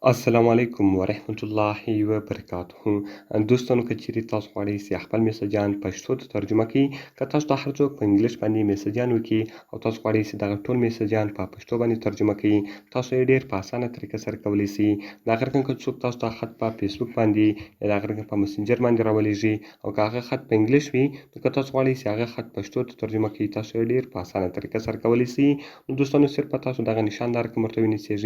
السلام علیکم ورحمت الله وبرکاته. دوستانو که چیرې تاسو غواړئ چې خپل میسجان پښتو ته ترجمه کړئ، که تاسو ته هر څوک په انګلیش باندې میسجان وکړي او تاسو غواړئ چې دغه ټول میسجان په پښتو باندې ترجمه کړئ، تاسو یې ډېر په اسانه طریقه سره کولی شئ. د هغه رقم که څوک تاسو ته خط په فیسبوک باندې یا د هغه رقم په مسنجر باندې راولېږي او که هغه خط په انګلیش وي، نو که تاسو غواړئ چې هغه خط پښتو ته ترجمه کړئ، تاسو یې ډېر په اسانه طریقه سره کولی شئ. نو دوستانو صرف تاسو دغه نشان دا رقم ورته ونیسئ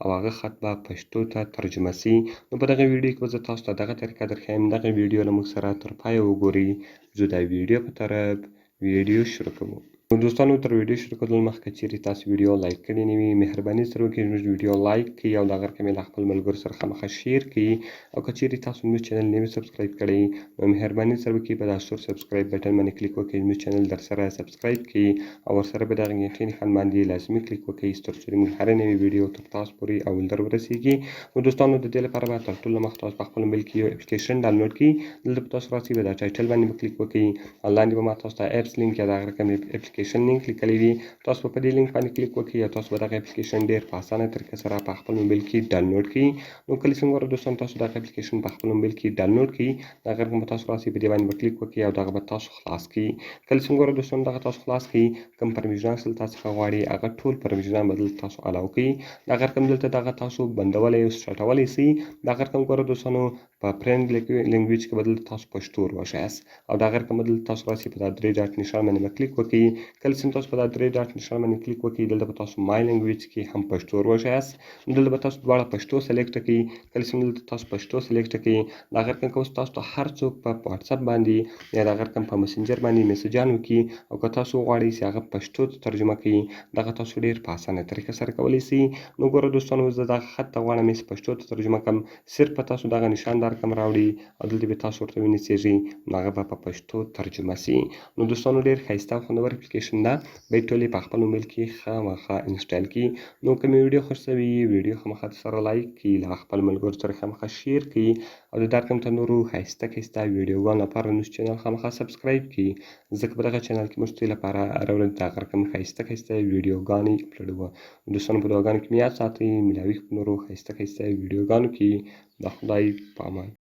او هغه خط به پښتو ته ترجمه شي. نو په دغه ویډیو کې به زه تاسو ته دغه طریقه درښیم. دغه ویډیو له موږ سره تر پایه وګورئ. زه د ویډیو په طرف ویډیو شروع کوم. دوستانو تر ویډیو شروع کولو مخکې چیرې تاسو ویډیو لایک کړی نه وي، مهرباني سره وکړئ زموږ ویډیو لایک کړئ او د هغه رقم یې له خپل ملګرو سره خامخا شیر کړئ. او که چیرې تاسو زموږ چینل نه وي سبسکرایب کړی، نو مهرباني سره وکړئ په دا سور سبسکرایب بټن باندې کلیک وکړئ، زموږ چینل درسره سبسکرایب کړئ او ورسره به دغه غنټې نښان باندې لازمي کلیک وکړئ تر څو زموږ هره نوې ویډیو تر تاسو پورې اول در ورسیږي. نو دوستانو د دې لپاره به تر ټولو مخکې تاسو په خپل موبایل کې یو اپلیکیشن ډاونلوډ کړئ. دلته به تاسو راسئ، به دا ټایټل باندې به کلیک وکړئ او لاندې به ما تاسو ته اپس لینک یا د هغه رقم اپلیکیشن لینک لیکلی وي. تاسو په دې لینک باندې کلیک وکړئ او تاسو به دغه اپلیکیشن ډېر په اسانه طریقه سره په خپل موبایل کې ډاونلوډ کړئ. نو کله چې وګورئ دوستانو تاسو دغه اپلیکیشن په خپل موبایل کې ډاونلوډ کړئ، د هغه رقم به تاسو راسئ، په دې باندې به کلیک وکړئ او دغه به تاسو خلاص کړئ. کله چې وګورئ دوستانو دغه تاسو خلاص کړئ، کوم پرمیشنات دلته څخه غواړئ هغه ټول پرمیشنات به دلته تاسو الاو کړئ. د هغه رقم دلته دغه تاسو بندولی او سټارټولی شئ. د هغه رقم وګورئ دوستانو په فرند لینګویج کې به دلته تاسو پښتو ورواښاست او د هغه رقم به دلته تاسو راسئ، په دا 3 ډاټ نښان باندې به کلیک وکړئ. کله چې تاسو په دا 3 ډاټ نښان باندې کلیک وکړئ، دلته به تاسو مای لینګویج کې هم پښتو ورواښاست. نو دلته به تاسو دواړه پښتو سلیکټ کړئ. کله چې دلته تاسو پښتو سلیکټ کړئ، د هغه رقم که اوس تاسو ته هر څوک په واتساپ باندې یا د هغه رقم په مسنجر باندې میسجان وکړي او که تاسو غواړئ چې هغه پښتو ته ترجمه کړئ، دغه تاسو ډېر په اسانه طریقه سره کولی شئ. نو ګوره دوستانو زه دغه خط ته غواړم چې پښتو ته ترجمه کړم، صرف په تاسو دغه نشان دا رقم راوړئ او دلته به تاسو ورته ونیسئ، نو هغه به په پښتو ترجمه شي. نو دوستانو ډېر ښایسته او خوندور اپلیکیشن ده، باید ټول یې په خپل موبایل کې خامخا انسټال کړي. نو که مې ویډیو خوښ شوي ویډیو خامخا سره لایک کړئ، له خپل ملګرو سره خامخا شیر کړئ او د دا رقم ته نورو ښایسته ویډیوګانو لپاره زموږ چینل خامخا سبسکرایب کړئ، ځکه په دغه چینل کې موږ ستاسو لپاره هره ورځ د هغه رقم ښایسته ویډیوګانې اپلوډوو. دوستانو په دعاګانو کې مې یاد ساتئ. ملاوي په نورو ښایسته ویډیوګانو کې. د خدای په امان.